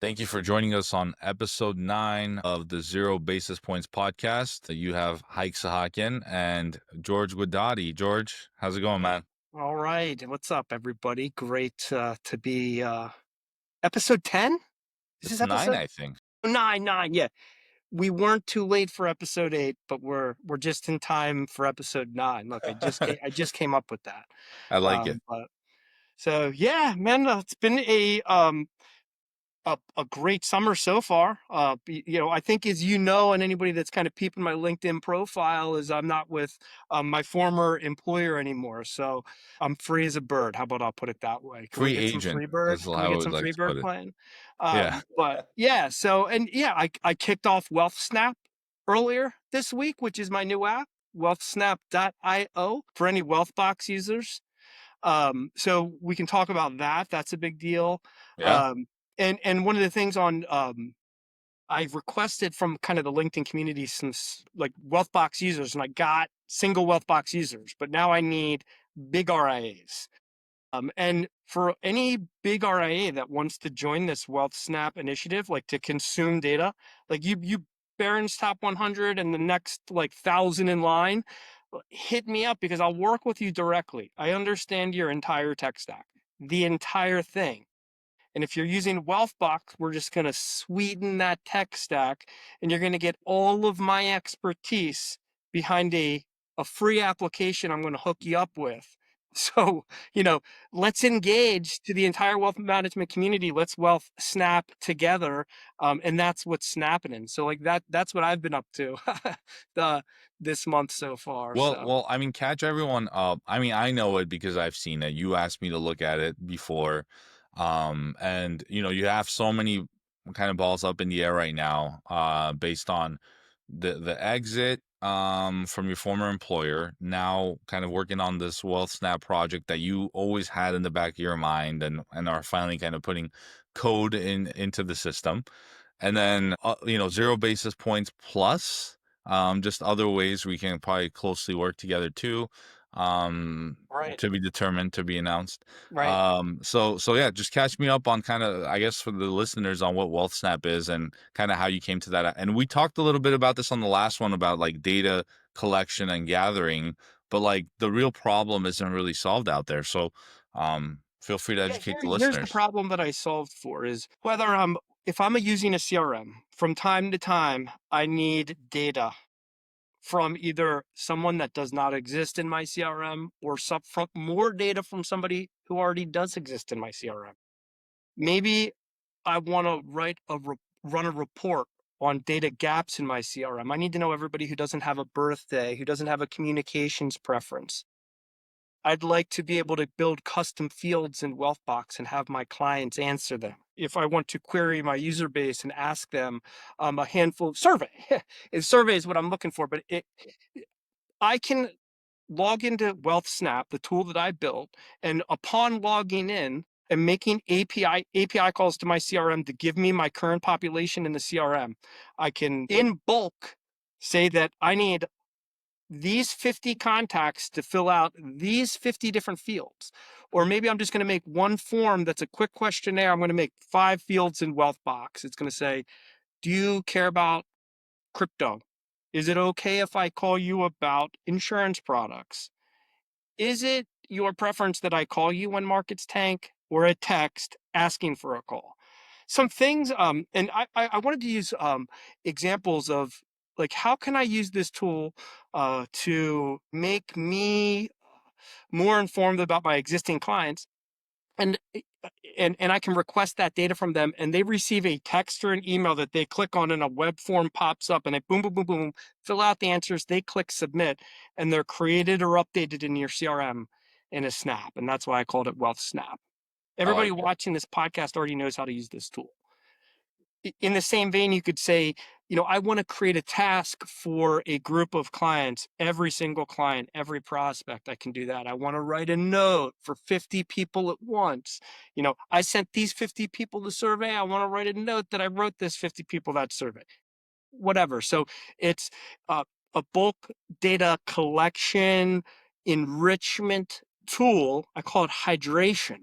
Thank you for joining us on episode 9 of the Zero Basis Points podcast. You have Haik Sahakyan and George Guidotti. George, how's it going, man? All right. What's up, everybody? Great to be episode 10? Is this It's 9, episode I think. 9? Yeah. We weren't too late for episode 8, but we're just in time for episode 9. Look, I just came up with that. I like it. But so yeah, man, it's been a great summer so far. I think as you know, and anybody that's kind of peeping my LinkedIn profile is I'm not with my former employer anymore. So I'm free as a bird. How about I'll put it that way? Can we Free get some agent free bird? is Can we how I get would some like free to bird put it. playing? Yeah. But yeah, I kicked off WealthSnap earlier this week, which is my new app, wealthsnap.io for any Wealthbox users. So we can talk about that. That's a big deal. Yeah. Um, and one of the things on I've requested from kind of the LinkedIn community since like Wealthbox users, and I got single Wealthbox users, but now I need big RIAs. And for any big RIA that wants to join this Wealth Snap initiative, like to consume data, like you Barron's top 100 and the next like 1,000 in line, hit me up because I'll work with you directly. I understand your entire tech stack, the entire thing. And if you're using Wealthbox, we're just going to sweeten that tech stack and you're going to get all of my expertise behind a free application I'm going to hook you up with. So, you know, let's engage to the entire wealth management community. Let's wealth snap together. And that's what's snapping in. So like that's what I've been up to the this month so far. So I mean, catch everyone up. I mean, I know it because I've seen it. You asked me to look at it before. And you have so many kind of balls up in the air right now, based on the exit from your former employer, now kind of working on this Wealth Snap project that you always had in the back of your mind and are finally kind of putting code into the system. And then, zero basis points plus, just other ways we can probably closely work together too, um, right, to be determined, to be announced. right. So yeah, just catch me up on kind of, I guess, for the listeners on what Wealth Snap is and kind of how you came to that. And we talked a little bit about this on the last one about like data collection and gathering, but like the real problem isn't really solved out there. So, feel free to Yeah, educate the here's the listeners. problem that I solved for is whether I'm if I'm using a CRM, from time to time, I need data from either someone that does not exist in my CRM or some from more data from somebody who already does exist in my CRM. Maybe I want to run a report on data gaps in my CRM. I need to know everybody who doesn't have a birthday, who doesn't have a communications preference. I'd like to be able to build custom fields in Wealthbox and have my clients answer them. If I want to query my user base and ask them a handful of survey, survey is what I'm looking for. But I can log into WealthSnap, the tool that I built, and upon logging in and making API calls to my CRM to give me my current population in the CRM, I can in bulk say that I need these 50 contacts to fill out these 50 different fields. Or maybe I'm just going to make one form that's a quick questionnaire. I'm going to make 5 fields in Wealthbox. It's going to say, do you care about crypto? Is it okay if I call you about insurance products? Is it your preference that I call you when markets tank or a text asking for a call? Some things, and I wanted to use examples of like how can I use this tool to make me more informed about my existing clients and and I can request that data from them and they receive a text or an email that they click on and a web form pops up and they boom boom boom boom fill out the answers, they click submit, and they're created or updated in your CRM in a snap. And that's why I called it Wealth Snap. I Everybody like it. watching this podcast already knows how to use this tool. In the same vein, you could say, I want to create a task for a group of clients, every single client, every prospect. I can do that. I want to write a note for 50 people at once. I sent these 50 people the survey. I want to write a note that I wrote this 50 people that survey, whatever. So it's a bulk data collection enrichment tool. I call it hydration,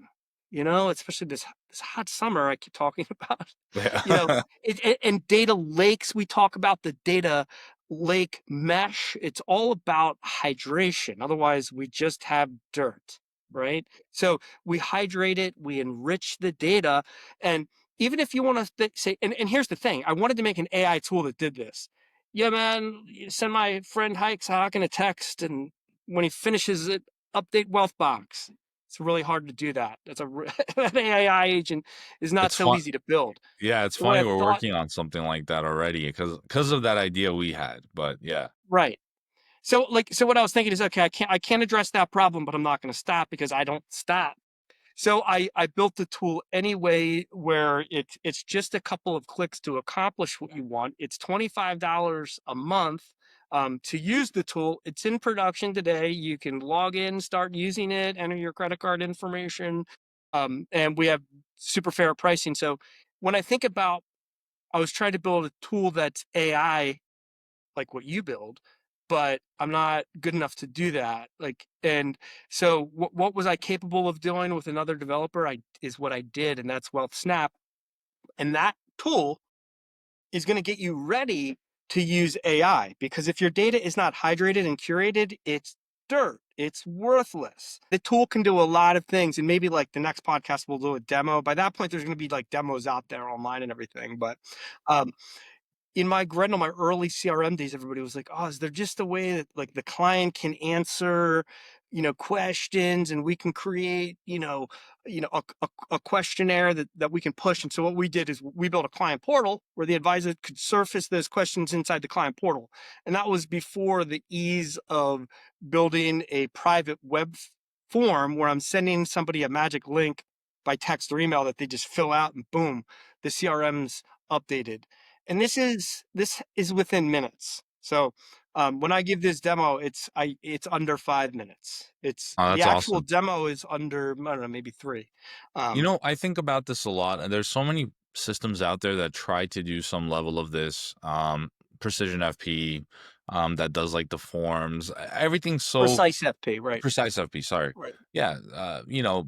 especially this this hot summer I keep talking about, you know, Yeah. and data lakes, we talk about the data lake mesh. It's all about hydration. Otherwise, we just have dirt, right? So we hydrate it, we enrich the data. And even if you want to say, and here's the thing, I wanted to make an AI tool that did this. Yeah, man, you send my friend Haik Sahakyan a text, and when he finishes it, update Wealthbox. It's really hard to do that. That's an AI agent is not It's so fun. easy to build. Yeah, it's What funny I we're thought, working on something like that already because of that idea we had, but yeah. right. So what I was thinking is, okay, I can't address that problem, but I'm not going to stop because I don't stop. So I built the tool anyway where it's just a couple of clicks to accomplish what you want. It's $25 a month to use the tool. It's in production today. You can log in, start using it, enter your credit card information, and we have super fair pricing. So when I think about, I was trying to build a tool that's AI like what you build, but I'm not good enough to do that. Like, and so what was I capable of doing with another developer? I is what I did, and that's Wealth Snap. And that tool is going to get you ready to use AI because if your data is not hydrated and curated, it's dirt. It's worthless. The tool can do a lot of things, and maybe like the next podcast we'll do a demo. By that point, there's going to be like demos out there online and everything. But um, in my Grendel, my early CRM days, everybody was like, "Oh, is there just a way that like the client can answer, questions, and we can create, a questionnaire that we can push?" And so what we did is we built a client portal where the advisor could surface those questions inside the client portal, and that was before the ease of building a private web form where I'm sending somebody a magic link by text or email that they just fill out, and boom, the CRM's updated. And this is within minutes. So when I give this demo, it's under 5 minutes. It's Oh, the that's actual awesome. demo is under, I don't know, maybe three. You Um, know, I think about this a lot, and there's so many systems out there that try to do some level of this, precision FP, that does like the forms. Everything's so Precise FP, right? precise FP, sorry. Right. Yeah,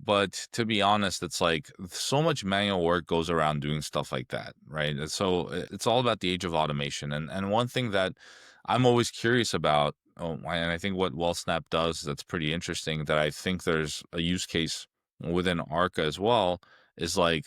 but to be honest, it's like so much manual work goes around doing stuff like that, right? And so it's all about the age of automation. And one thing that I'm always curious about, and I think what WellSnap does that's pretty interesting, that I think there's a use case within Arca as well, is like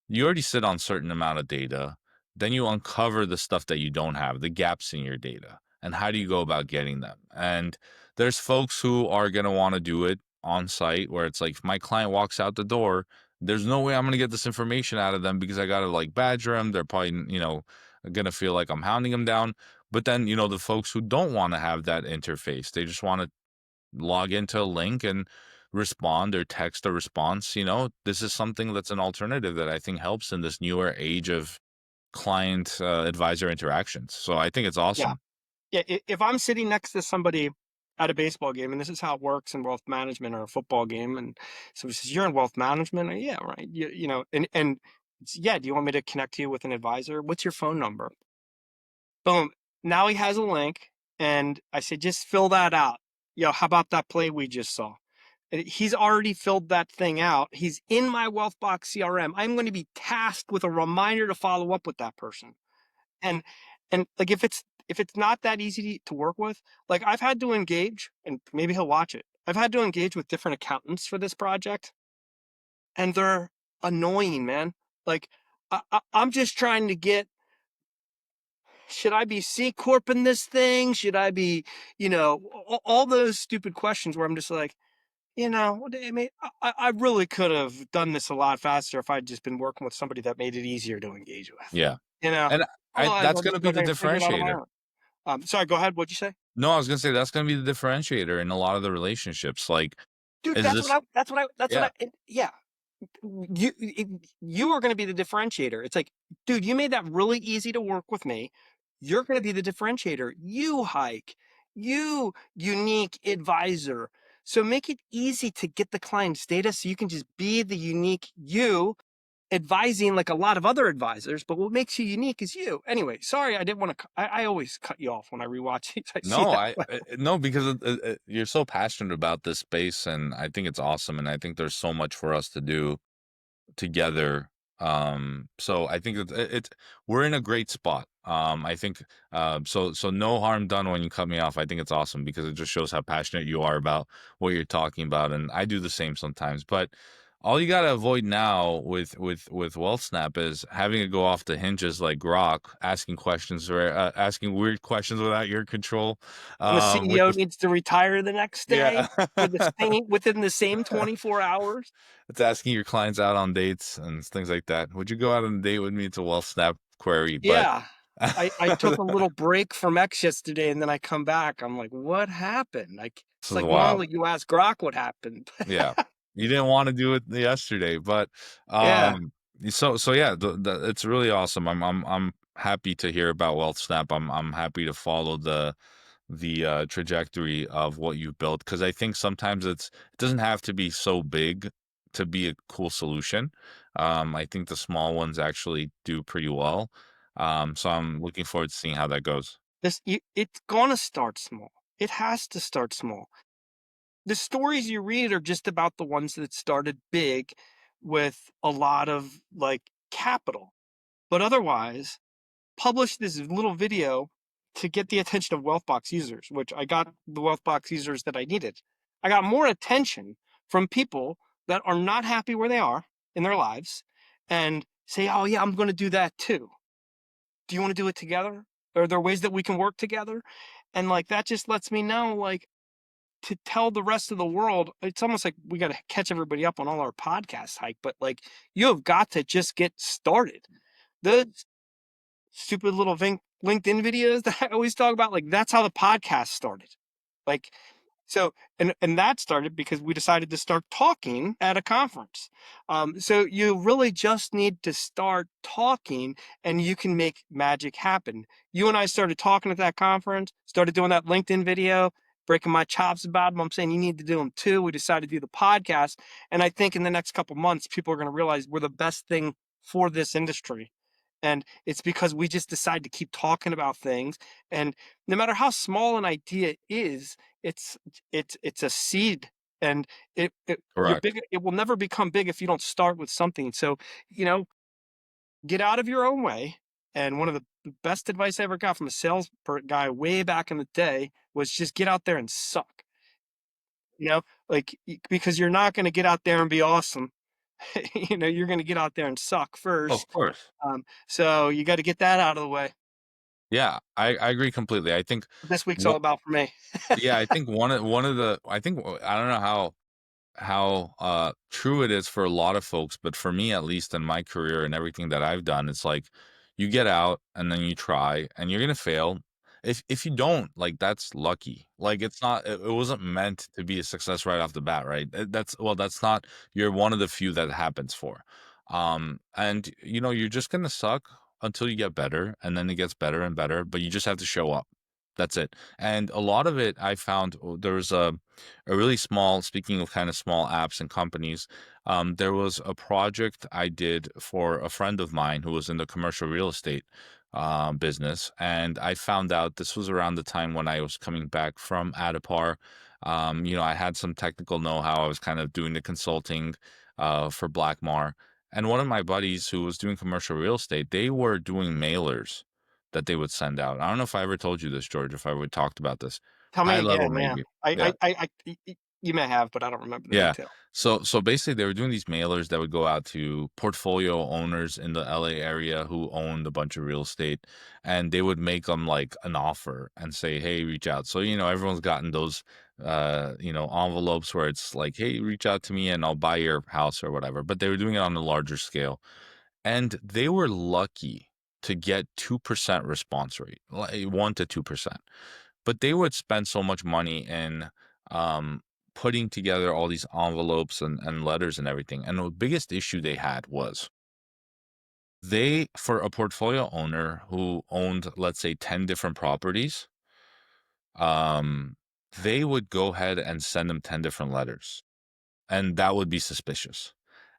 you already sit on certain amount of data, then you uncover the stuff that you don't have, the gaps in your data, and how do you go about getting them? And there's folks who are going to want to do it on site where it's like if my client walks out the door, there's no way I'm going to get this information out of them because I got to like badger them. They're probably, going to feel like I'm hounding them down. But then, the folks who don't want to have that interface, they just want to log into a link and respond or text a response. This is something that's an alternative that I think helps in this newer age of client advisor interactions. So I think it's Yeah. awesome. Yeah. If I'm sitting next to somebody at a baseball game, and this is how it works in wealth management or a football game, and so he says, "You're in wealth management?" Yeah, right. And yeah, do you want me to connect you with an advisor? What's your phone number? Boom. Now he has a link, and I said, just fill that out. How about that play we just saw? And he's already filled that thing out. He's in my Wealthbox CRM. I'm going to be tasked with a reminder to follow up with that person. And like if it's not that easy to work with, like I've had to engage, and maybe he'll watch it. I've had to engage with different accountants for this project, and they're annoying, man. Like I'm just trying to get, should I be C corp in this thing? Should I be, all those stupid questions where I'm just like, I mean, I really could have done this a lot faster if I'd just been working with somebody that made it easier to engage with. Yeah. You know, And otherwise that's I'll going to just be go the there and figure it out on my differentiator. own. Sorry, go ahead. What'd you say? No, I was gonna say that's gonna be the differentiator in a lot of the relationships. Like, Dude, is that's what this I, that's what I, that's what yeah, I, yeah. You are going to be the differentiator. It's like, dude, you made that really easy to work with me. You're going to be the differentiator. You hike, you unique advisor. So make it easy to get the client's data so you can just be the unique you, advising like a lot of other advisors. But what makes you unique is you. Anyway, sorry, I didn't want to. I always cut you off when I rewatch these. I see no, that way. no, because you're so passionate about this space, and I think it's awesome, and I think there's so much for us to do. together. So I think it's we're in a great spot. I think so no harm done when you cut me off. I think it's awesome because it just shows how passionate you are about what you're talking about, and I do the same sometimes. But all you gotta avoid now with Wealth Snap is having it go off the hinges like Grok, asking questions or asking weird questions without your control. When the Which CEO is needs to retire the next yeah. day for the same within the same 24 hours. It's asking your clients out on dates and things like that. "Would you go out on a date with me?" It's a Wealth Snap query, but Yeah. I took a little break from X yesterday, and then I come back, I'm like, "What happened?" Like, this it's is like wild. normally you ask Grok what happened. Yeah. You didn't wanna do it yesterday, but, Yeah. so yeah, the it's really awesome. I'm happy to hear about Wealth Snap. I'm happy to follow the trajectory of what you've built because I think sometimes it doesn't have to be so big to be a cool solution. I think the small ones actually do pretty well. So I'm looking forward to seeing how that goes. It's gonna start small. It has to start small. The stories you read are just about the ones that started big with a lot of, like, capital. But otherwise, publish this little video to get the attention of Wealthbox users, which I got the Wealthbox users that I needed. I got more attention from people that are not happy where they are in their lives and say, "Oh, yeah, I'm gonna do that too. Do you wanna do it together? Are there ways that we can work together?" And, like, that just lets me know, like, to tell the rest of the world, it's almost like we gotta catch everybody up on all our podcasts, Hike, but, like, you have got to just get started. The stupid little LinkedIn videos that I always talk about, like, that's how the podcast started. Like, so, and that started because we decided to start talking at a conference. So you really just need to start talking, and you can make magic happen. You and I started talking at that conference, started doing that LinkedIn video, breaking my chops about them. I'm saying you need to do them too. We decided to do the podcast, and I think in the next couple months, people are going to realize we're the best thing for this industry. And it's because we just decide to keep talking about things. And no matter how small an idea is, it's it's a seed, and you're Correct. big. It will never become big if you don't start with something. So, you know, get out of your own way. And one of the best advice I ever got from a guy way back in the day was just get out there and suck. You know, like, because you're not going to get out there and be awesome. You're going to get out there and suck Of first. course. So you got to get that out of the way. Yeah, I agree completely. I think This week's all what about for me. yeah, I think one of the I think I don't know how true it is for a lot of folks, but for me at least in my career and everything that I've done, it's like you get out and then you try and you're gonna fail. If you don't, like that's lucky. Like it's not it wasn't meant to be a success right off the bat, right? That's not you're one of the few that happens for. And you're just gonna suck until you get better and then it gets better and better, but you just have to show up. That's it. And a lot of it I found there was a really small speaking of kind of small apps and companies, there was a project I did for a friend of mine who was in the commercial real estate business, and I found out this was around the time when I was coming back from Adipar. I had some technical know-how. I was kind of doing the consulting for Blackmar, and one of my buddies who was doing commercial real estate, they were doing mailers that they would send out. I don't know if I ever told you this, George, if I would talked about this. Tell me High level, again, yeah. maybe. Yeah. You may have, but I don't remember the Yeah. detail. So basically they were doing these mailers that would go out to portfolio owners in the LA area who owned a bunch of real estate, and they would make them like an offer and say, "Hey, reach out." So, everyone's gotten those envelopes where it's like, "Hey, reach out to me and I'll buy your house or whatever." But they were doing it on a larger scale. And they were lucky to get 2% response rate, like 1 to 2%. But they would spend so much money in putting together all these envelopes and letters and everything. And the biggest issue they had was for a portfolio owner who owned, let's say, 10 different properties, um, they would go ahead and send them 10 different letters, and that would be suspicious.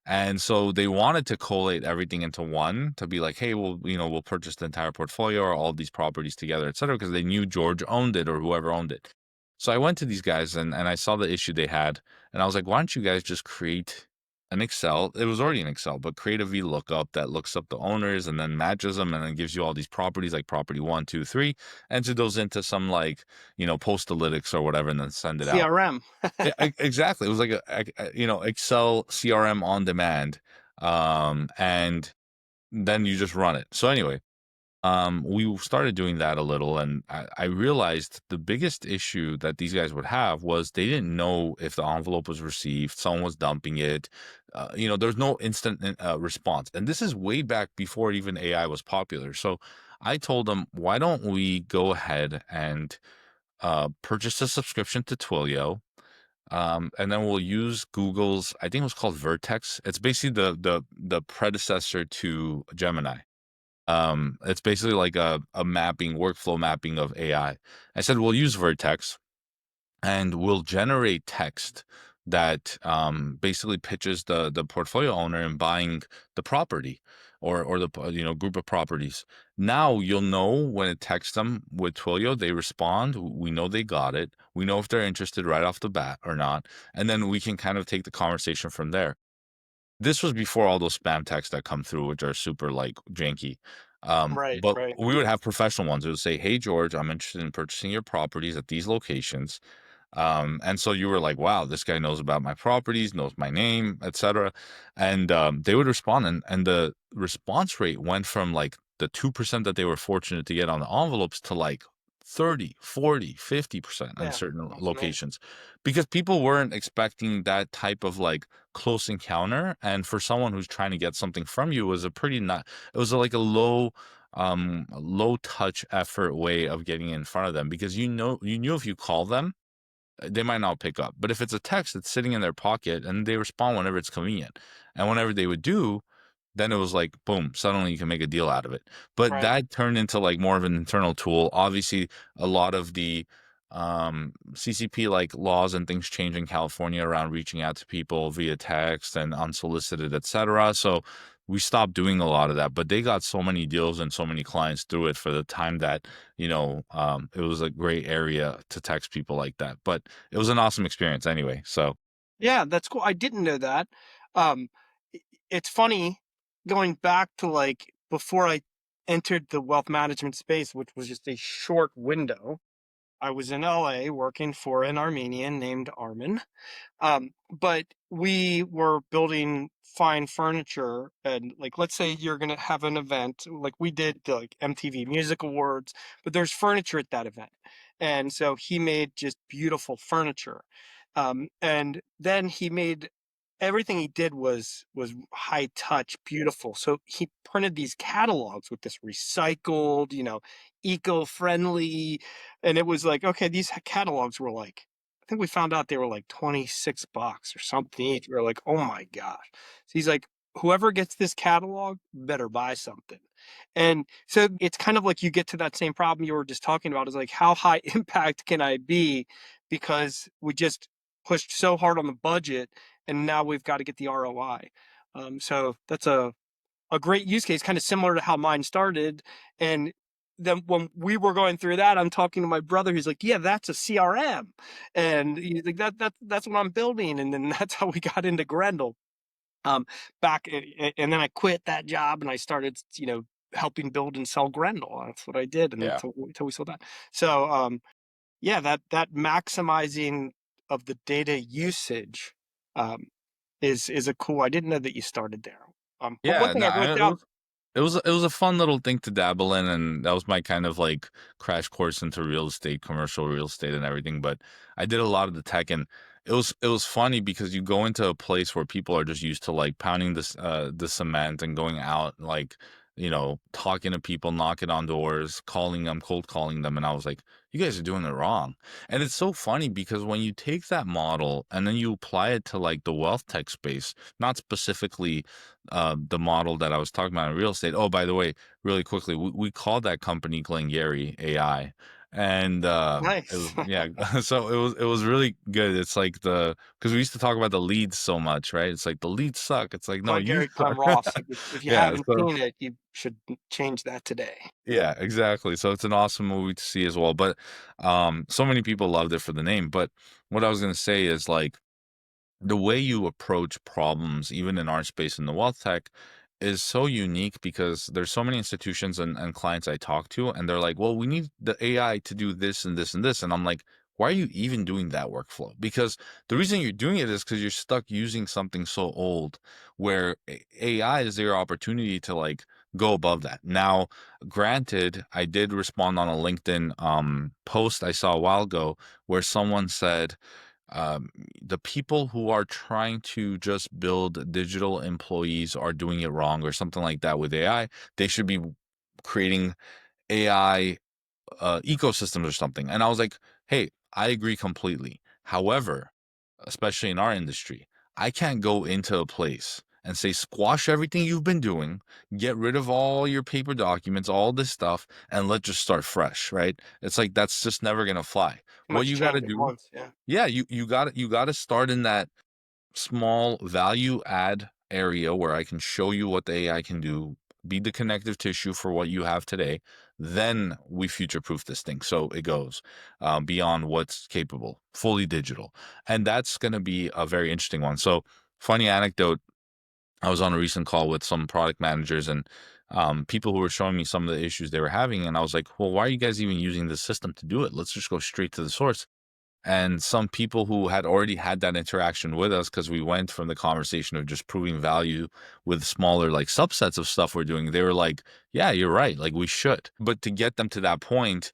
And so they wanted to collate everything into one to be like, hey, we'll purchase the entire portfolio or all these properties together, et cetera, because they knew George owned it or whoever owned it. So I went to these guys and I saw the issue they had. And I was like, why don't you guys just create an Excel. It was already in Excel, but create a VLOOKUP that looks up the owners and then matches them and then gives you all these properties like property one, two, three, enter those into some like, Postalytics or whatever, and then send it out. CRM. Yeah, exactly. It was like Excel CRM on demand. And then you just run it. So anyway, we started doing that a little, and I realized the biggest issue that these guys would have was they didn't know if the envelope was received, someone was dumping it. There's no instant response, and this is way back before even AI was popular. So I told them, why don't we go ahead and purchase a subscription to Twilio, and then we'll use Google's, I think it was called Vertex. It's basically the predecessor to Gemini. It's basically like a mapping, workflow mapping of AI. I said, we'll use Vertex and we'll generate text that basically pitches the portfolio owner in buying the property or the group of properties. Now you'll know when it texts them with Twilio, they respond. We know they got it. We know if they're interested right off the bat or not, and then we can kind of take the conversation from there. This was before all those spam texts that come through, which are super, like, janky. Right, But right, we would have professional ones. It would say, "Hey, George, I'm interested in purchasing your properties at these locations." And so you were like, "Wow, this guy knows about my properties, knows my name, etcetera." And, they would respond, and the response rate went from, like, the 2% that they were fortunate to get on the envelopes to, like, 30, 40, 50% in yeah, certain that's amazing. locations, because people weren't expecting that type of, like, close encounter, and for someone who's trying to get something from you, was a pretty not it was like a low touch effort way of getting in front of them, because you knew if you call them, they might not pick up. But if it's a text, it's sitting in their pocket and they respond whenever it's convenient. And whenever they would do, then it was like, boom, suddenly you can make a deal out of it. But Right. that turned into like more of an internal tool. Obviously, a lot of the CCP like laws and things change in California around reaching out to people via text and unsolicited, etc. So we stopped doing a lot of that, but they got so many deals and so many clients through it for the time that, it was a great area to text people like that. But it was an awesome experience anyway. So Yeah, that's cool. I didn't know that. Um, I it's funny going back to, like, before I entered the wealth management space, which was just a short window. I was in LA working for an Armenian named Armin. But we were building fine furniture, and like, let's say you're gonna have an event, like we did the, like, MTV Music Awards, but there's furniture at that event. And so he made just beautiful furniture. And then he made everything he did was high touch, beautiful. So he printed these catalogs with this recycled, eco-friendly, and it was like, okay, these catalogs were like, I think we found out they were like 26 bucks or something each. We were like, "Oh my gosh." So he's like, "Whoever gets this catalog better buy something." And so it's kind of like you get to that same problem you were just talking about, is like, how high impact can I be, because we just pushed so hard on the budget and now we've got to get the ROI. So that's a great use case, kind of similar to how mine started. And then when we were going through that, I'm talking to my brother. He's like, "Yeah, that's a CRM," and he's like, That's what I'm building." And then that's how we got into Grendel. And then I quit that job and I started, helping build and sell Grendel. That's what I did, and yeah. until we sold that. So yeah, that maximizing of the data usage um, is a cool. I didn't know that you started there. But one Yeah, thing no, I wrote it down. was it was a fun little thing to dabble in, and that was my kind of like crash course into real estate, commercial real estate, and everything. But I did a lot of the tech, and it was funny because you go into a place where people are just used to like pounding the cement and going out, like, talking to people, knocking on doors, calling them, cold calling them, and I was like, you guys are doing it wrong. And it's so funny because when you take that model and then you apply it to like the wealth tech space, not specifically the model that I was talking about in real estate. Oh, by the way, really quickly, we called that company Glengarry AI, and it Nice. was, yeah. So it was really good. It's like because we used to talk about the leads so much, right? It's like the leads suck. It's like, no, you Glengarry suck. Glen Ross. If you Yeah. haven't So seen it, you should change that today. yeah, exactly. So it's an awesome movie to see as well. But so many people loved it for the name. But what I was gonna say is like, the way you approach problems, even in our space in the wealth tech, is so unique because there's so many institutions and clients I talk to, and they're like, well, we need the AI to do this and this and this. And I'm like, why are you even doing that workflow? Because the reason you're doing it is because you're stuck using something so old where AI is their opportunity to like go above that. Now, granted, I did respond on a LinkedIn post I saw a while ago where someone said, um, the people who are trying to just build digital employees are doing it wrong or something like that with AI. They should be creating AI ecosystems or something. And I was like, hey, I agree completely. However, especially in our industry, I can't go into a place and say, squash everything you've been doing, get rid of all your paper documents, all this stuff, and let's just start fresh, right? It's like that's just never gonna fly. Too What much you gotta change at do, once. Yeah. yeah, you gotta start in that small value add area where I can show you what the AI can do, be the connective tissue for what you have today. Then we future proof this thing so it goes beyond what's capable, fully digital. And that's going to be a very interesting one. So, funny anecdote, I was on a recent call with some product managers and people who were showing me some of the issues they were having. And I was like, well, why are you guys even using the system to do it? Let's just go straight to the source. And some people who had already had that interaction with us, because we went from the conversation of just proving value with smaller like subsets of stuff we're doing, they were like, yeah, you're right, like we should. But to get them to that point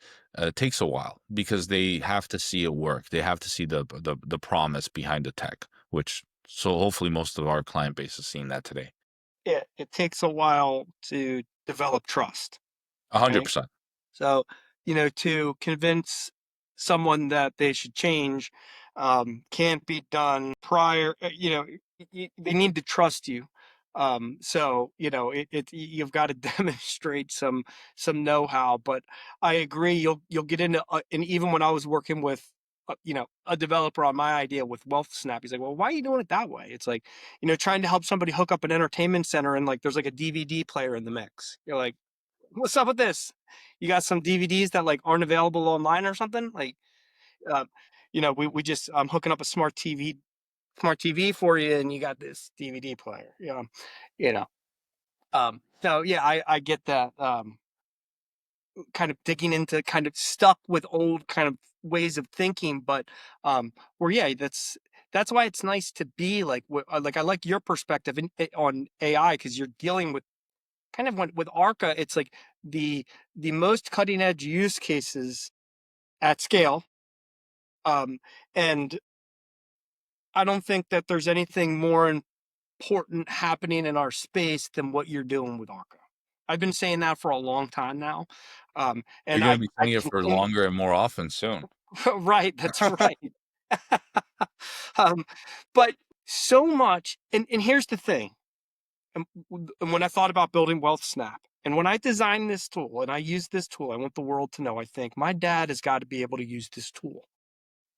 takes a while because they have to see it work, they have to see the promise behind the tech, which so hopefully most of our client base is seeing that today. It takes a while to develop trust, right? 100%. So, to convince someone that they should change, can't be done prior. They need to trust you. So you've got to demonstrate some know-how. But I agree, you'll get into, and even when I was working with, a developer on my idea with Wealth Snap, he's like, "Well, why are you doing it that way?" It's like, trying to help somebody hook up an entertainment center and like there's like a DVD player in the mix. You're like, what's up with this? You got some DVDs that like aren't available online or something? Like, uh, we just I'm hooking up a smart TV for you, and you got this DVD player. You know. So yeah, I get that. Kind of digging into kind of stuck with old kind of ways of thinking, but where yeah, that's why it's nice to be like like I like your perspective on AI because you're dealing with kind of with Arca, it's like the most cutting edge use cases at scale. Um, and I don't think that there's anything more important happening in our space than what you're doing with Arca. I've been saying that for a long time now. You're And going I, to be I saying it for continue, longer and more often soon. right, that's right. um, but so much, and here's the thing. And when I thought about building Wealth Snap, and when I designed this tool and I use this tool, I want the world to know, I think my dad has got to be able to use this tool.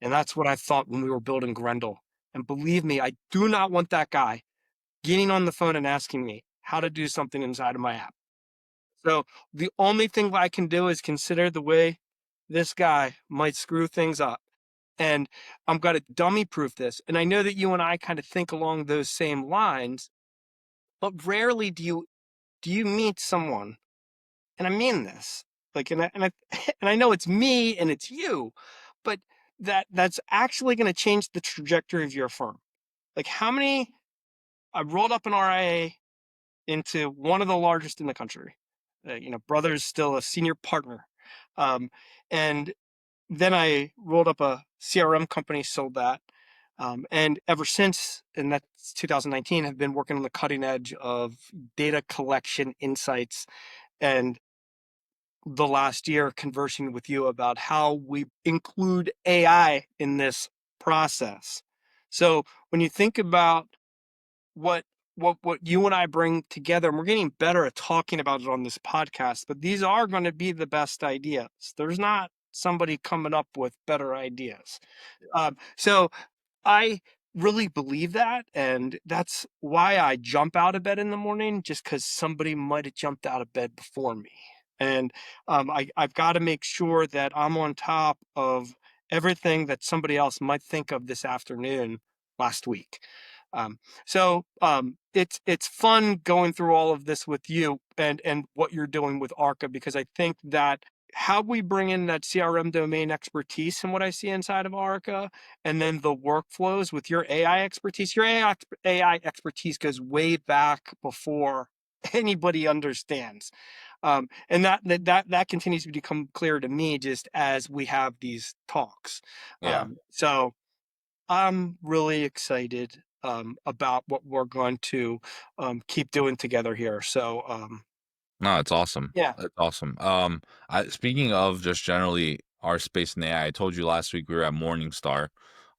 And that's what I thought when we were building Grendel. And believe me, I do not want that guy getting on the phone and asking me how to do something inside of my app. So the only thing I can do is consider the way this guy might screw things up. And I'm going to dummy proof this. And I know that you and I kind of think along those same lines, but rarely do you meet someone, and I mean this, like, and I and I know it's me and it's you, but that's actually going to change the trajectory of your firm. Like, how many? I rolled up an RIA into one of the largest in the country. Brother's still a senior partner, um, and then I rolled up a CRM company, sold that. And ever since, and that's 2019, have been working on the cutting edge of data collection insights, and the last year conversing with you about how we include AI in this process. So when you think about what what you and I bring together, and we're getting better at talking about it on this podcast, but these are going to be the best ideas. There's not somebody coming up with better ideas. So I really believe that, and that's why I jump out of bed in the morning, just because somebody might have jumped out of bed before me. And I've got to make sure that I'm on top of everything that somebody else might think of this afternoon. last week. It's fun going through all of this with you and what you're doing with Arca, because I think that how we bring in that CRM domain expertise and what I see inside of Arca, and then the workflows with your AI expertise. Your AI expertise goes way back before anybody understands. And that continues to become clear to me just as we have these talks. Yeah. So I'm really excited about what we're going to keep doing together here. No, it's awesome. Yeah, It's awesome. Speaking of just generally our space in AI, I told you last week we were at Morningstar,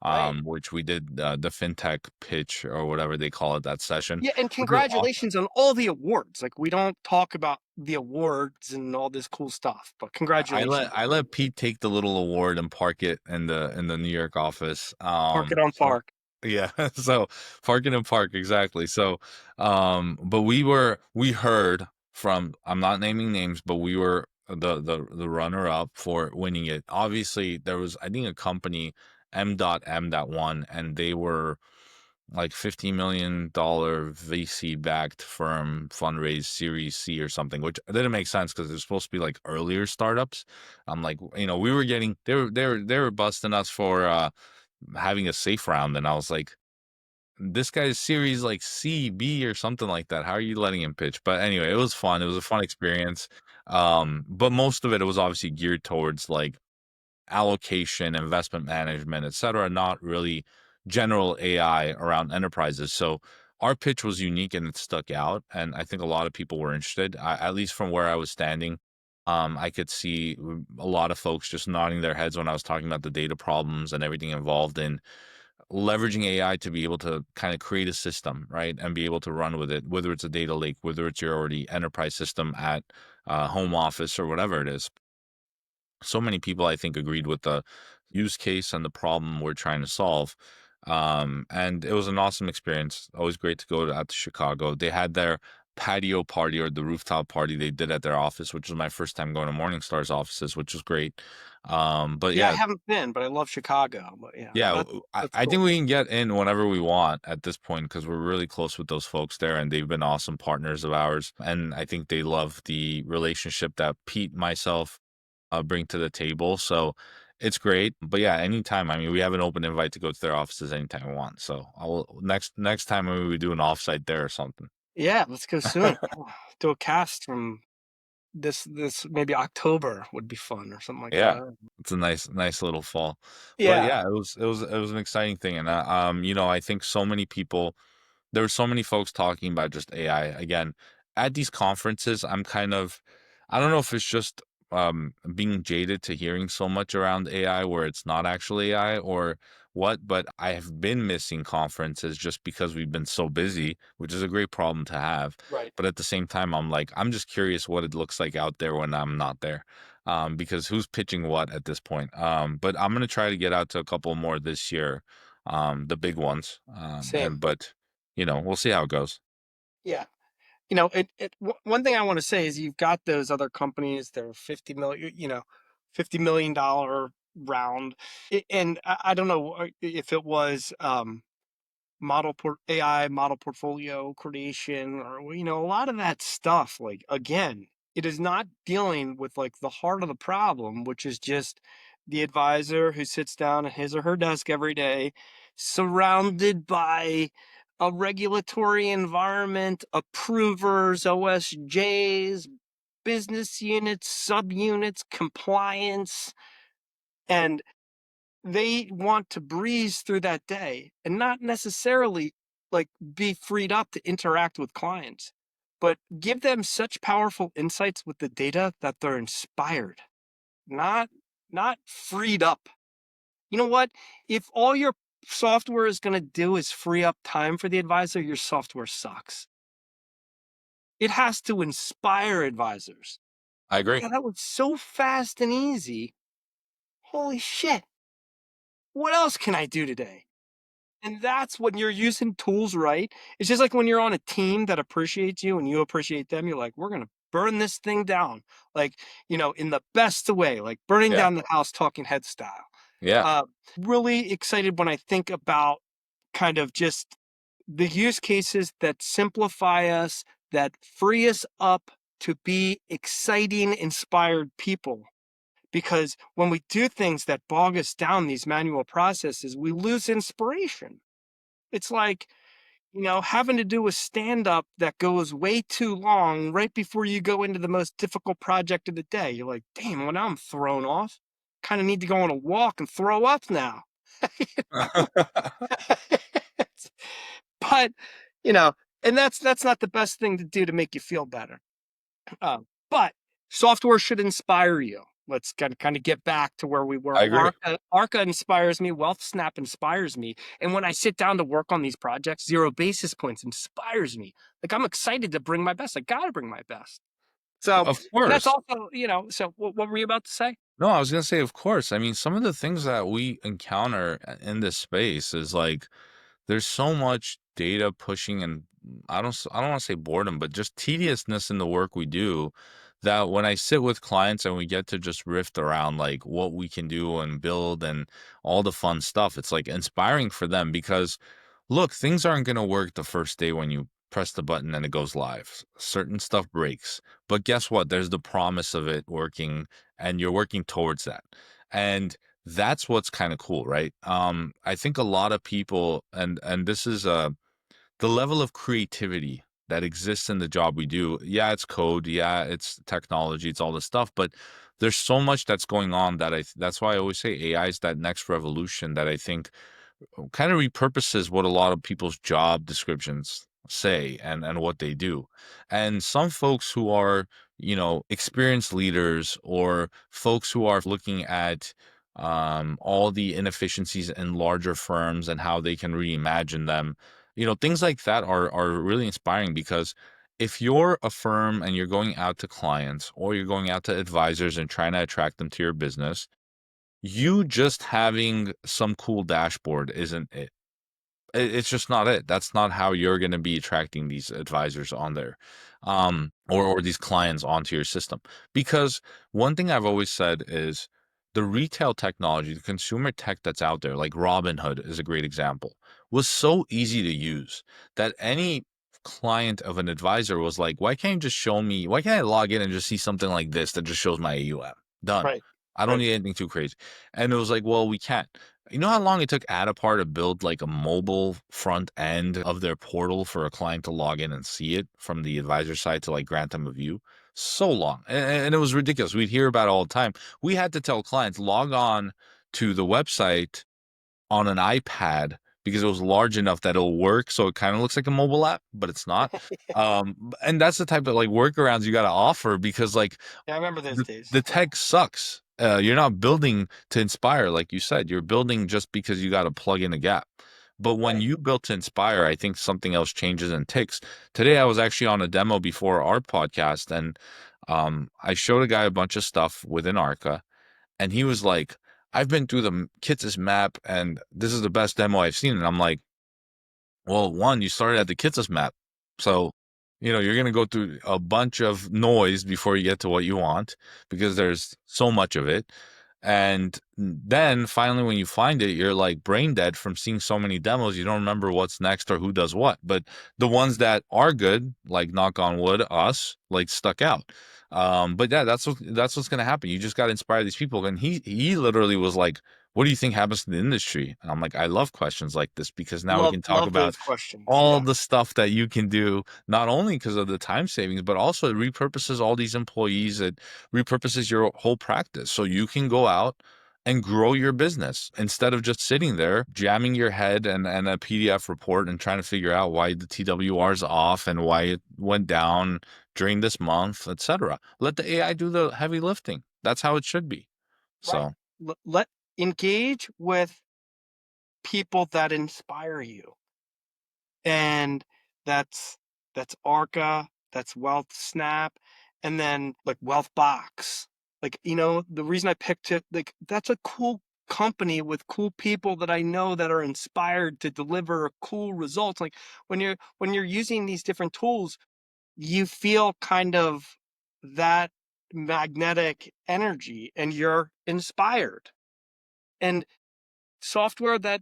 right. which we did the fintech pitch or whatever they call it, that session, Yeah, and which was awesome. congratulations on all the awards. Like, we don't talk about the awards and all this cool stuff, but congratulations. I let Pete take the little award and park it in the New York office. Park it on So park. yeah, so park it in park, exactly. So, but we heard from, I'm not naming names, but we were the runner up for winning it. Obviously, there was, I think, a company M.M that won, and they were like $50 million VC backed firm, fundraised Series C or something, which didn't make sense because they're supposed to be like earlier startups. I'm like, we were getting, they were busting us for having a safe round, and I was like, this guy's series like C, B, or something like that. How are you letting him pitch? But anyway, it was fun. It was a fun experience. But most of it was obviously geared towards like allocation, investment management, et cetera, not really general AI around enterprises. So our pitch was unique and it stuck out. And I think a lot of people were interested, at least from where I was standing. I could see a lot of folks just nodding their heads when I was talking about the data problems and everything involved in leveraging AI to be able to kind of create a system, right? And be able to run with it, whether it's a data lake, whether it's your already enterprise system at home office or whatever it is. So many people, I think, agreed with the use case and the problem we're trying to solve. And it was an awesome experience. Always great to go out to Chicago. They had their patio party or the rooftop party they did at their office, which was my first time going to Morningstar's offices, which was great. But Yeah, I yeah, haven't been, but I love Chicago. But yeah, yeah, that's I think cool. we can get in whenever we want at this point because we're really close with those folks there, and they've been awesome partners of ours. And I think they love the relationship that Pete, myself, bring to the table. So it's great. But yeah, anytime. I mean, we have an open invite to go to their offices anytime we want. So I will next time maybe we do an offsite there or something. Yeah, let's go soon. Do a cast from this maybe October would be fun or something like Yeah. that. It's a nice little fall. But Yeah, yeah, it was an exciting thing. And I think so many people, there were so many folks talking about just AI. Again, at these conferences, I don't know if it's just being jaded to hearing so much around AI where it's not actually AI or what, but I have been missing conferences just because we've been so busy, which is a great problem to have. right. But at the same time, I'm like, I'm just curious what it looks like out there when I'm not there. Because who's pitching what at this point? But I'm gonna try to get out to a couple more this year, the big ones. Same. We'll see how it goes. Yeah. One thing I want to say is you've got those other companies, they're 50 million, $50 million round. And I don't know if it was AI model portfolio creation, or a lot of that stuff. Like, again, it is not dealing with like the heart of the problem, which is just the advisor who sits down at his or her desk every day, surrounded by a regulatory environment, approvers, OSJs, business units, subunits, compliance, and they want to breeze through that day and not necessarily like be freed up to interact with clients, but give them such powerful insights with the data that they're inspired, not not freed up. You know what? If all your software is going to do is free up time for the advisor, your software sucks. It has to inspire advisors. I agree. Yeah, that was so fast and easy. Holy shit. What else can I do today? And that's when you're using tools right. It's just like when you're on a team that appreciates you and you appreciate them, you're like, we're going to burn this thing down, like, in the best way, like burning Yeah. down the house, talking head style. Yeah. Uh, Really excited when I think about kind of just the use cases that simplify us, that free us up to be exciting, inspired people. Because when we do things that bog us down, these manual processes, we lose inspiration. It's like, having to do a stand up that goes way too long right before you go into the most difficult project of the day. You're like, damn, well, now I'm thrown off. Kind of need to go on a walk and throw up now. But, you know, and that's not the best thing to do to make you feel better. But software should inspire you. Let's kind of get back to where we I were. agree. Arca inspires me. WealthSnap inspires me. And when I sit down to work on these projects, Zero Basis Points inspires me. Like I'm excited to bring my best. I got to bring my best. So, Of and that's course. also, so what were you about to say? No, I was gonna say, of course. I mean, some of the things that we encounter in this space is like there's so much data pushing and I don't want to say boredom, but just tediousness in the work we do that when I sit with clients and we get to just riff around like what we can do and build and all the fun stuff, it's like inspiring for them because look, things aren't going to work the first day when you press the button and it goes live. Certain stuff breaks. But guess what? There's the promise of it working and you're working towards that. And that's what's kind of cool, right? I think a lot of people and this is the level of creativity that exists in the job we do. Yeah, it's code, yeah, it's technology, it's all this stuff, but there's so much that's going on that that's why I always say AI is that next revolution that I think kind of repurposes what a lot of people's job descriptions say and what they do. And some folks who are, experienced leaders or folks who are looking at all the inefficiencies in larger firms and how they can reimagine them, things like that are really inspiring because if you're a firm and you're going out to clients or you're going out to advisors and trying to attract them to your business, you just having some cool dashboard isn't it. It's just not it. That's not how you're gonna be attracting these advisors on there, or these clients onto your system. Because one thing I've always said is the retail technology, the consumer tech that's out there, like Robinhood is a great example, was so easy to use that any client of an advisor was like, "Why can't you just show me why can't I log in and just see something like this that just shows my AUM? Done. Right. I don't Right. need anything too crazy." And it was like, "Well, we can't." You know how long it took Adapar to build like a mobile front end of their portal for a client to log in and see it from the advisor side to like grant them a view? So long. And it was ridiculous. We'd hear about it all the time. We had to tell clients log on to the website on an iPad because it was large enough that it'll work. So it kind of looks like a mobile app, but it's not. And that's the type of like workarounds you got to offer because like Yeah, I remember those days. the Yeah. tech sucks. You're not building to inspire, like you said. You're building just because you got to plug in a gap. But when Right. you build to inspire, I think something else changes and ticks. Today, I was actually on a demo before our podcast, and I showed a guy a bunch of stuff within Arca, and he was like, "I've been through the Kits map, and this is the best demo I've seen." And I'm like, well, one, you started at the Kitsus map. So, you're going to go through a bunch of noise before you get to what you want because there's so much of it. And then finally, when you find it, you're like brain dead from seeing so many demos. You don't remember what's next or who does what. But the ones that are good, like knock on wood, us, like stuck out. But yeah, that's what's gonna happen. You just got to inspire these people. And he literally was like, "What do you think happens to the industry?" And I'm like, "I love questions like this because now we Love can talk love about those questions. all Yeah. the stuff that you can do, not only because of the time savings, but also it repurposes all these employees. It repurposes your whole practice. So you can go out and grow your business instead of just sitting there jamming your head and a PDF report and trying to figure out why the TWR is off and why it went down during this month, etc. Let the AI do the heavy lifting. That's how it should be. Right. So Let engage with people that inspire you. And that's that's Arca, that's Wealth Snap, and then like Wealthbox. Like, the reason I picked it, like that's a cool company with cool people that I know that are inspired to deliver cool results. Like when you're using these different tools, you feel kind of that magnetic energy and you're inspired. And software that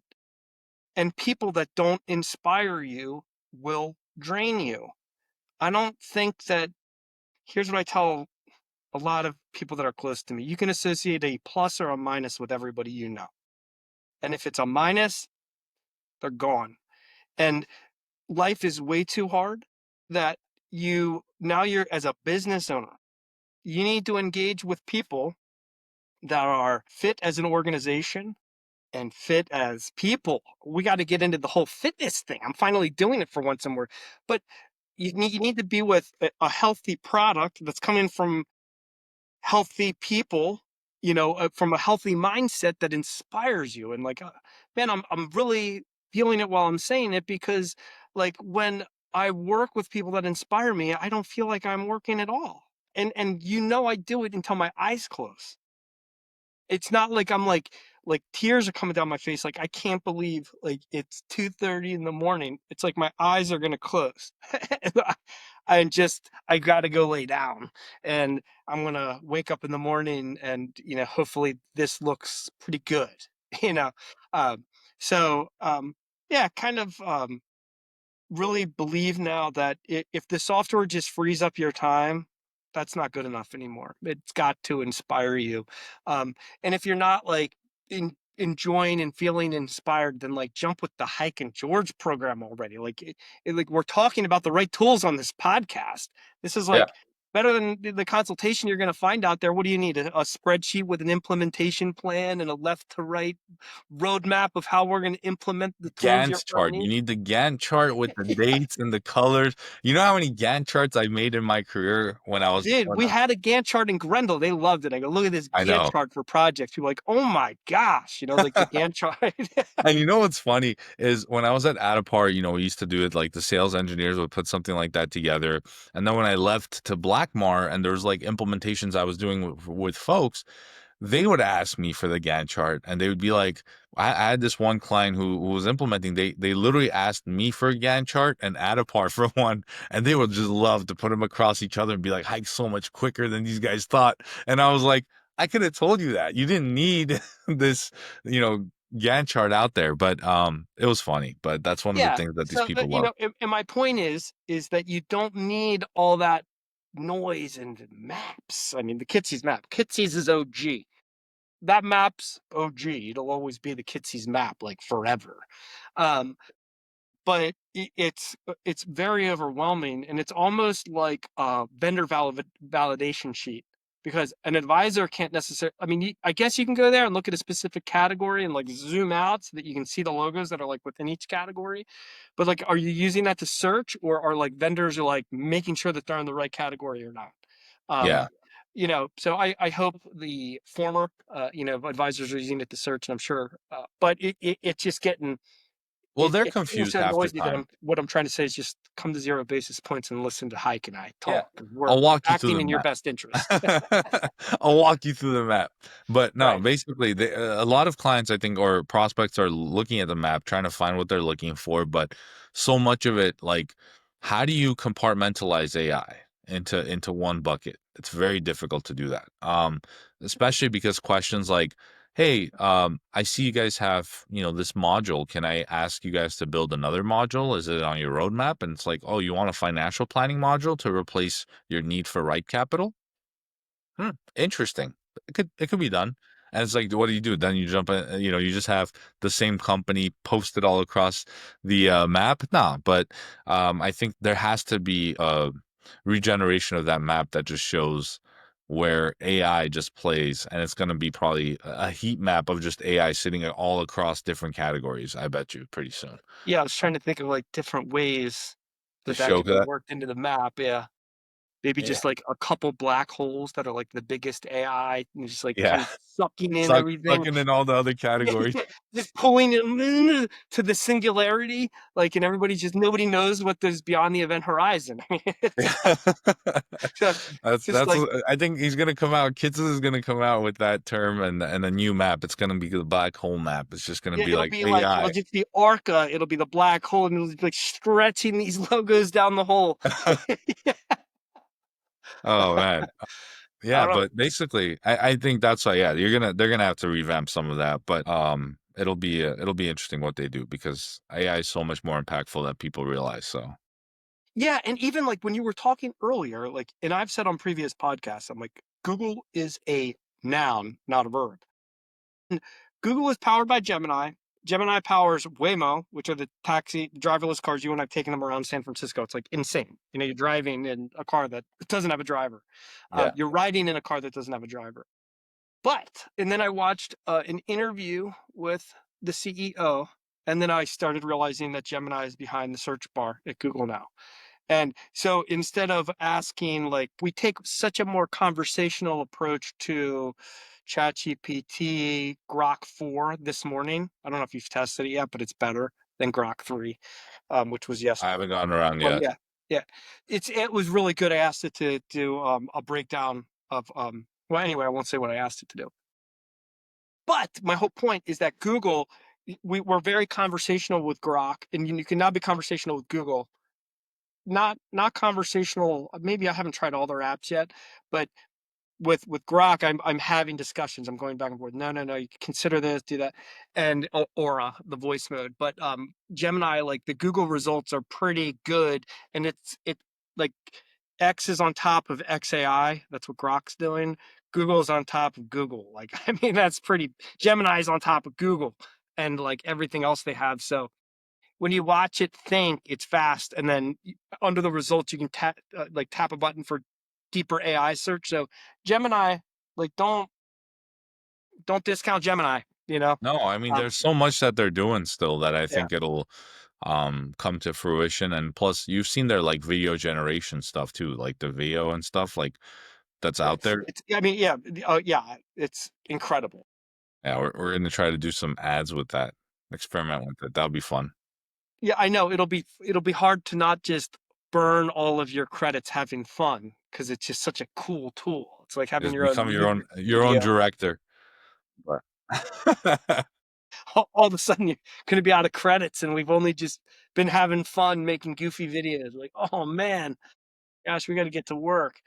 and people that don't inspire you will drain you. I don't think that here's what I tell a lot of people that are close to me. You can associate a plus or a minus with everybody you know. And if it's a minus, they're gone. And life is way too hard that you're as a business owner, you need to engage with people that are fit as an organization and fit as people. We got to get into the whole fitness thing. I'm finally doing it for once somewhere. But you need to be with a healthy product that's coming from healthy people, from a healthy mindset that inspires you. And like, man, I'm really feeling it while I'm saying it because, like, when I work with people that inspire me, I don't feel like I'm working at all. And I do it until my eyes close. It's not like I'm like tears are coming down my face. Like I can't believe like it's 2:30 in the morning. It's like my eyes are gonna close. I gotta go lay down. And I'm gonna wake up in the morning and hopefully this looks pretty good. You know. Um so yeah, kind of really believe now that if the software just frees up your time, that's not good enough anymore. It's got to inspire you. And if you're not like enjoying and feeling inspired, then like jump with the Hike and George program already. Like we're talking about the right tools on this podcast. This is Yeah. like better than the consultation you're going to find out there. What do you need? A spreadsheet with an implementation plan and a left to right roadmap of how we're going to implement the tools you're Gantt going to chart. You need. need the Gantt chart with the dates and the colors. You know how many Gantt charts I made in my career Dude, we had a Gantt chart in Grendel. They loved it. I go, look at this I Gantt know. chart for projects. People are like, oh my gosh, like the Gantt chart. And you know what's funny is when I was at Adapar, we used to do it like the sales engineers would put something like that together. And then when I left to Blackmar and there was like implementations I was doing with folks, they would ask me for the Gantt chart and they would be like, I had this one client who was implementing, they literally asked me for a Gantt chart and Adapar for one, and they would just love to put them across each other and be like, Hike so much quicker than these guys thought. And I was like, I could have told you that. You didn't need this, you know, Gantt chart out there, but it was funny. But that's one of the Yeah. things that these So, people love. and my point is that you don't need all that noise and maps. I mean, the Kitsy's map. Kitsy's is OG. That map's OG. It'll always be the Kitsy's map, like forever. Um, but it's very overwhelming, and it's almost like a vendor validation sheet because an advisor can't necessarily. I mean, I guess you can go there and look at a specific category and like zoom out so that you can see the logos that are like within each category. But like, are you using that to search, or are like vendors are like making sure that they're in the right category or not? Um, Yeah. so I hope the former, advisors are using it to search, and I'm sure, but it's just getting Well, they're it's getting confused so half the noisy that time. what I'm trying to say is just come to 0 basis points and listen to Hike and I Yeah. talk, 'cause we're I'll walk you through acting the in your map. best interest. I'll walk you through the map. But no, Right. basically, a lot of clients, I think, or prospects are looking at the map, trying to find what they're looking for. But so much of it, like, how do you compartmentalize AI into one bucket? It's very difficult to do that. Especially because questions like, "Hey, I see you guys have, this module. Can I ask you guys to build another module? Is it on your roadmap?" And it's like, "Oh, you want a financial planning module to replace your need for right capital?" Interesting. It could be done. And it's like, what do you do? Then you jump in, you just have the same company posted all across the map. Nah, but I think there has to be a regeneration of that map that just shows where AI just plays, and it's going to be probably a heat map of just AI sitting all across different categories. I bet you pretty soon Yeah, I was trying to think of like different ways to that that show could be that. worked into the map. Yeah. Maybe Yeah, just like a couple black holes that are like the biggest AI and just like yeah, kind of sucking in everything. sucking in all the other categories. Just pulling it to the singularity, like, and everybody just nobody knows what there's beyond the event horizon. I mean, it's Yeah. so just That's like, what I think he's gonna come out. Kitsus is gonna come out with that term and a new map. It's gonna be the black hole map. It's just gonna be it'll like be like it'll AI. just be Arca, it'll be the black hole, and it'll be like stretching these logos down the hole. Oh man. I Yeah, don't know. but basically I think that's why, yeah, they're gonna have to revamp some of that. But it'll be interesting what they do because AI is so much more impactful than people realize. So Yeah, and even like when you were talking earlier, like, and I've said on previous podcasts, I'm like, Google is a noun, not a verb. And Google is powered by Gemini. Gemini powers Waymo, which are the taxi driverless cars. You and I've taken them around San Francisco. It's like insane. You know, you're driving in a car that doesn't have a driver. yeah, You're riding in a car that doesn't have a driver. But, and then I watched an interview with the CEO, and then I started realizing that Gemini is behind the search bar at Google now. And so instead of asking, like, we take such a more conversational approach to ChatGPT Grok 4 this morning. I don't know if you've tested it yet, but it's better than Grok 3, which was I yesterday. haven't gotten around Well, yet. yeah, yeah. it was really good. I asked it to do a breakdown of well, anyway, I won't say what I asked it to do. But my whole point is that Google, we're very conversational with Grok, and you can now be conversational with Google. Not conversational. Maybe I haven't tried all their apps yet, but with Grok, I'm having discussions. I'm going back and forth. No, no, no. You consider this, do that, and Aura, the voice mode. But Gemini, like the Google results are pretty good, and it like X is on top of XAI. That's what Grok's doing. Google's on top of Google. Like I mean, that's pretty. Gemini's on top of Google, and like everything else they have. So when you watch it think, it's fast, and then under the results you can tap a button for deeper AI search. So Gemini, like don't discount Gemini. You know, No, I mean, um, there's so much that they're doing still that I yeah, think it'll come to fruition. And plus, you've seen their like video generation stuff too, like the video and stuff like that's out there. it's. I mean, yeah, yeah, it's incredible. Yeah, we're gonna try to do some ads with that, experiment with it. That'll be fun. Yeah, I know it'll be hard to not just burn all of your credits having fun because it's just such a cool tool. It's like having Just your own become music your own video. director. But All of a sudden you're going to be out of credits, and we've only just been having fun making goofy videos. Like, oh man, gosh, we got to get to work.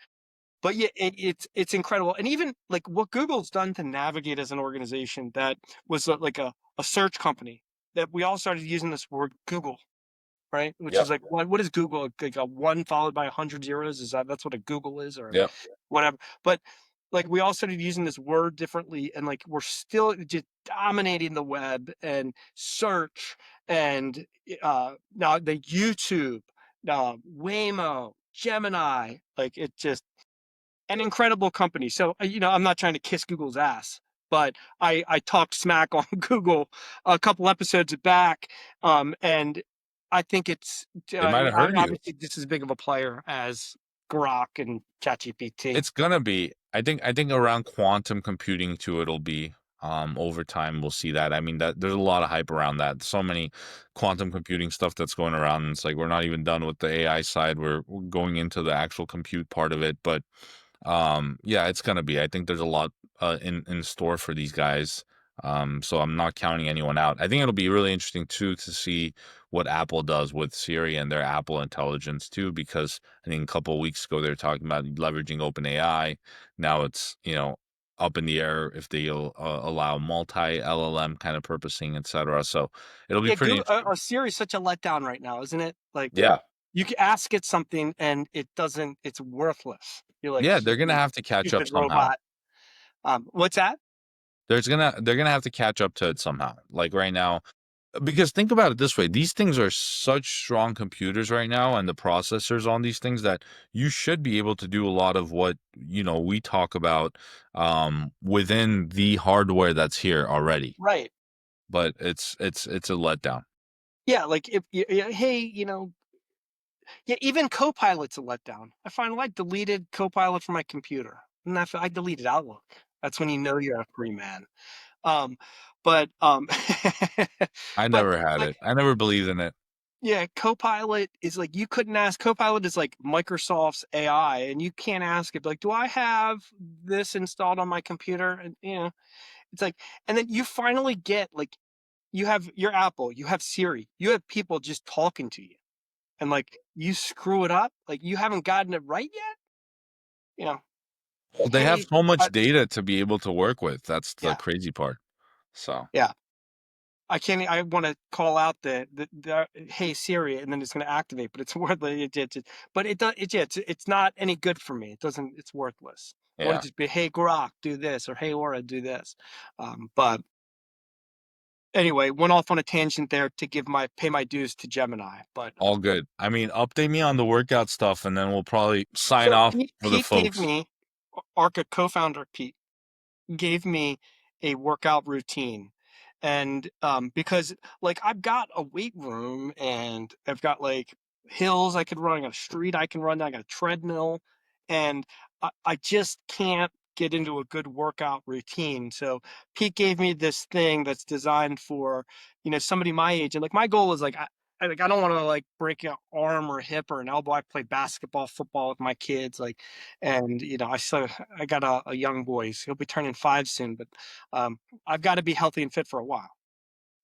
But yeah, it's incredible, and even like what Google's done to navigate as an organization that was like a search company, that we all started using this word Google, right? Which yep, is like, what is Google? Like a one followed by 100 zeros? Is that's what a Google is, or yep. whatever? But like we all started using this word differently, and like we're still just dominating the web and search, and now the YouTube, Waymo, Gemini, like it just an incredible company. So you know, I'm not trying to kiss Google's ass, but I talked smack on Google a couple episodes back, and I think it's They might have heard you. obviously just as big of a player as Grok and ChatGPT. It's gonna be. I think around quantum computing too, it'll be. Over time, we'll see that. I mean, that there's a lot of hype around that. So many quantum computing stuff that's going around. And it's like we're not even done with the AI side. We're going into the actual compute part of it. But yeah, it's gonna be. I think there's a lot in store for these guys. So I'm not counting anyone out. I think it'll be really interesting too to see what Apple does with Siri and their Apple Intelligence too, because I think a couple of weeks ago they were talking about leveraging OpenAI. Now it's up in the air if they'll allow multi LLM kind of purposing, etc. So it'll be Yeah, pretty Google, interesting. Siri is such a letdown right now, isn't it? Like Yeah, you can ask it something and it doesn't. It's worthless. You're like, yeah, they're gonna you have to catch up stupid somehow. robot. What's that? They're gonna have to catch up to it somehow. Like right now, because think about it this way, these things are such strong computers right now and the processors on these things that you should be able to do a lot of what, we talk about within the hardware that's here already. Right. But it's a letdown. Yeah, like if hey, yeah, even Copilot's a letdown. I finally I deleted Copilot from my computer, and I deleted Outlook. That's when you know you're a free man. Um, but I but never had like it. I never believed in it. yeah, Copilot is like you couldn't ask. Copilot is like Microsoft's AI, and you can't ask it like, do I have this installed on my computer? And it's like, and then you finally get like you have your Apple, you have Siri, you have people just talking to you, and like you screw it up, like you haven't gotten it right yet. You know, Well, they have hey, so much data to be able to work with. That's the yeah, crazy part. So yeah. I can't. I want to call out the "Hey Siri," and then it's going to activate, but it's worthless. But it does. Yeah, it's not any good for me. It doesn't. It's worthless. I want Yeah, to just be, "Hey Grok, do this," or "Hey Aura, do this." But anyway, went off on a tangent there to give my pay my dues to Gemini. But all good. I mean, update me on the workout stuff, and then we'll probably sign so off for the Pete gave folks. me Arca co-founder Pete gave me a workout routine. And because like I've got a weight room and I've got like hills I could run, I got a street I can run, I got a treadmill, and I just can't get into a good workout routine. So Pete gave me this thing that's designed for, somebody my age. And like my goal is like I don't want to like break an arm or hip or an elbow. I play basketball, football with my kids, like, and I got a young boy. So he'll be turning 5 soon, but I've got to be healthy and fit for a while.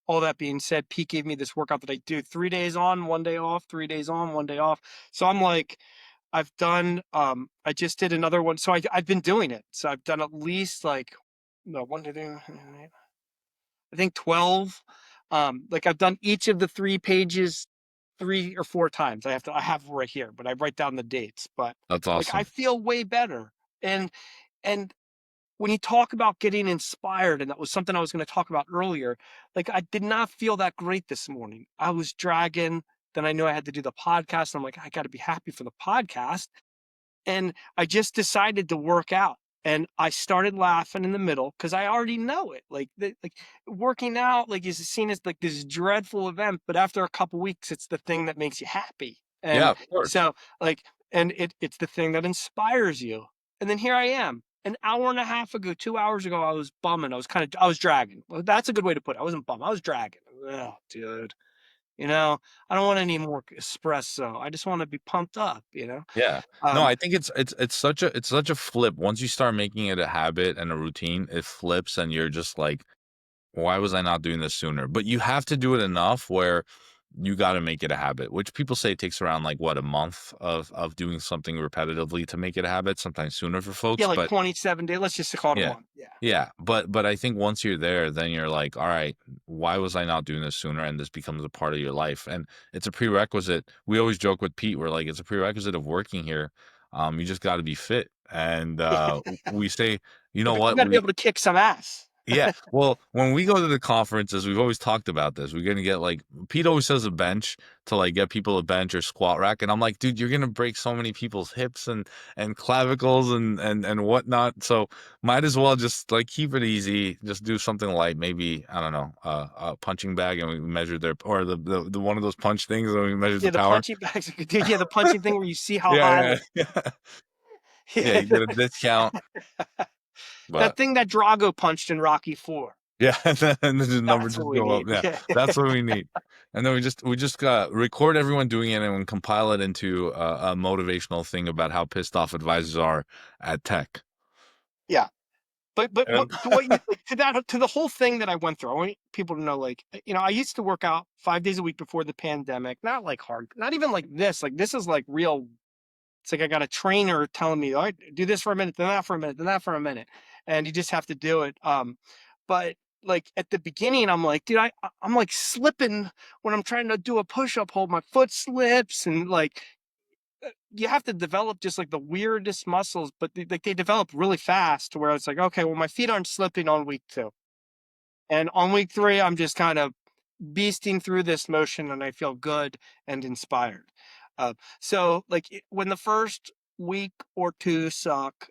All that being said, Pete gave me this workout that I do 3 days on, 1 day off, 3 days on, 1 day off. So I'm like, I just did another one. So I've been doing it. So I've done at least like, no, one, two, I think 12. Like I've done each of the 3 pages 3 or 4 times. I have right here, but I write down the dates. But That's like I awesome. feel way better. And and when you talk about getting inspired, and that was something I was going to talk about earlier, like I did not feel that great this morning. I was dragging. Then I knew I had to do the podcast. And I'm like, I got to be happy for the podcast. And I just decided to work out. And I started laughing in the middle because I already know it. Like working out, like is seen as like this dreadful event, but after a couple weeks, it's the thing that makes you happy. Yeah, And of course. so, like, and it's the thing that inspires you. And then here I am, an hour and a half ago, 2 hours ago, I was bumming. I was dragging. Well, that's a good way to put it. I wasn't bumming. I was dragging. Oh, dude. I don't want any more espresso. I just want to be pumped up. Yeah. No, Um, I think it's such a flip. Once you start making it a habit and a routine, it flips and you're just like, why was I not doing this sooner? But you have to do it enough where you got to make it a habit, which people say it takes around like what, a month of doing something repetitively to make it a habit, sometimes sooner for Yeah, folks. like But 27 days. Let's just call it a yeah. month. Yeah. Yeah, but I think once you're there, then you're like, "All right, why was I not doing this sooner?" And this becomes a part of your life, and it's a prerequisite. We always joke with Pete, we're like, "It's a prerequisite of working here. You just gotta be fit." And, we say, "You Yeah, know but you what? gotta be We." able to kick some ass. Yeah. Well, when we go to the conferences, we've always talked about this. We're gonna get like Pete always says a bench to like get people a bench or squat rack, and I'm like, dude, you're gonna break so many people's hips and clavicles and whatnot. So might as well just like keep it easy. Just do something light, maybe I don't know, a punching bag, and we measure their or the one of those punch things, and we measure the Yeah, the power. punching bags are good. Dude, yeah, the punching thing where you see how high Yeah, the yeah, yeah. Yeah, yeah, you get a discount, that but thing that Drago punched in Rocky 4. yeah, and then the number That's what just we go up. need. Yeah, Yeah. that's what we need. And then we just record everyone doing it and compile it into a motivational thing about how pissed off advisors are at tech. Yeah. But what And to what you like, to the whole thing that I went through, I want people to know, like, I used to work out 5 days a week before the pandemic, not like hard, not even like this is like real. It's like I got a trainer telling me, "All right, do this for a minute, then that for a minute, then that for a minute," and you just have to do it. But like at the beginning, I'm like, dude, I'm like slipping when I'm trying to do a push up hold. My foot slips, and like you have to develop just like the weirdest muscles, but like they develop really fast. To where it's like, okay, well, my feet aren't slipping on week 2, and on week 3, I'm just kind of beasting through this motion and I feel good and inspired. So like when the first week or 2 suck,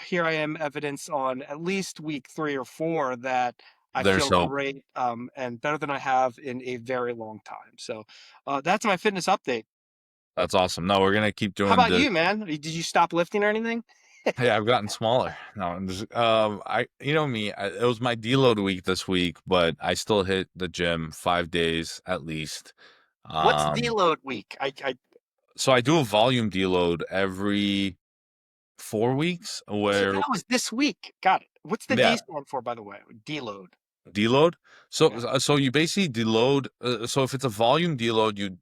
here I am evidence on at least week 3 or 4 that I there's feel hope. great, and better than I have in a very long time. So that's my fitness update. That's awesome. No, we're gonna keep How doing about the. you, man? Did you stop lifting or anything? Hey, I've gotten smaller. No, I'm just, I you know me. It was my deload week this week, but I still hit the gym 5 days at least. What's Um, deload week? I so I do a volume deload every 4 weeks, so where that was this week. Got it. What's the D yeah, stand for, by the way? Deload. deload. So Yeah. so you basically deload. So if it's a volume deload, you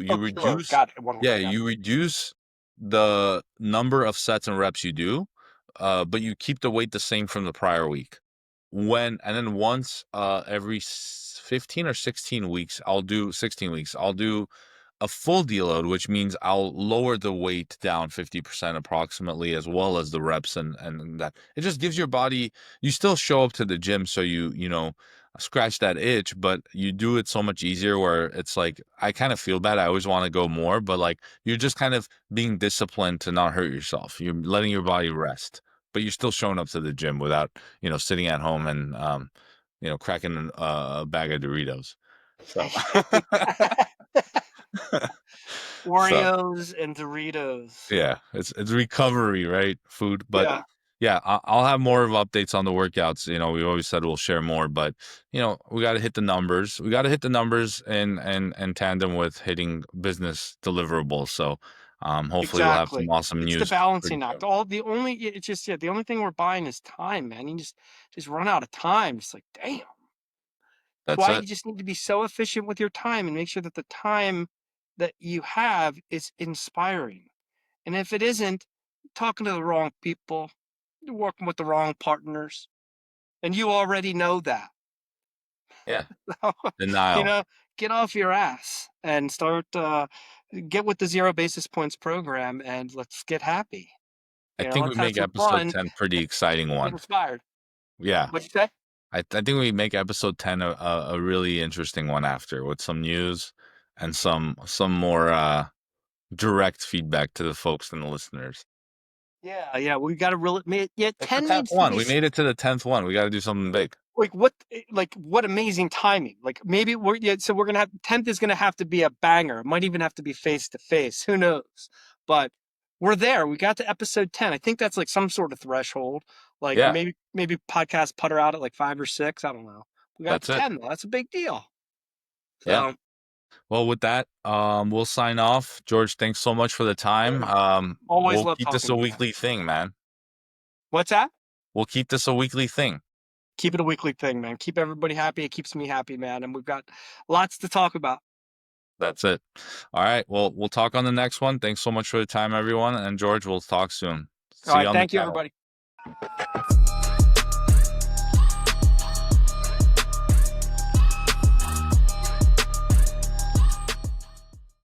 Oh, deload. reduce. Got it. One. Yeah, I got it. you reduce the number of sets and reps you do, but you keep the weight the same from the prior week. and then once every 15 or 16 weeks, I'll do 16 weeks, I'll do a full deload, which means I'll lower the weight down 50% approximately, as well as the reps, and that it just gives your body, you still show up to the gym, so you know, scratch that itch, but you do it so much easier where it's like I kind of feel bad. I always want to go more, but like you're just kind of being disciplined to not hurt yourself. You're letting your body rest, but you're still showing up to the gym without, you know, sitting at home and you know, cracking a bag of Doritos. So so Oreos and Doritos. yeah, it's recovery, right? Food, but Yeah, yeah, I'll have more of updates on the workouts. You know, we always said we'll share more, but you know, we got to hit the numbers. We got to hit the numbers and tandem with hitting business deliverables. So, hopefully, we'll have some exactly. awesome It's the news pretty balancing act. soon. All the only it's just yeah, the only thing we're buying is time, man. You just run out of time. It's like, damn. That's That's why it. you just need to be so efficient with your time and make sure that the time that you have is inspiring. And if it isn't, talking to the wrong people, you're working with the wrong partners, and you already know that. Yeah, You denial. know, get off your ass and start get with the 0 basis points program and let's get happy. I You know, think we let's have make some episode fun, 10 pretty exciting get one. inspired. Yeah, What you say? I think we make episode 10 a really interesting one after, with some news and some more direct feedback to the folks and the listeners. Yeah, yeah, we got to really yeah, It's the 10 10th needs to one. be We made it to the 10th one. We got to do something big. like what amazing timing. Like maybe we're yeah, so we're gonna have 10th is gonna have to be a banger. It might even have to be face to face. Who knows? But we're there. We got to episode 10. I think that's like some sort of threshold. Like Yeah, maybe podcast putter out at like 5 or 6. I don't know. We got to that's it. 10 though. That's a big deal. Yeah. So Well, with that, we'll sign off. George, thanks so much for the time. yeah, always We'll love keep this talking a to you, man. weekly thing, man. What's that? We'll keep this a weekly thing. Keep it a weekly thing, man. Keep everybody happy. It keeps me happy, man. And we've got lots to talk about. That's it. All right. Well, we'll talk on the next one. Thanks so much for the time, everyone. And George, we'll talk soon. All See you right. on the Thank you, channel. everybody.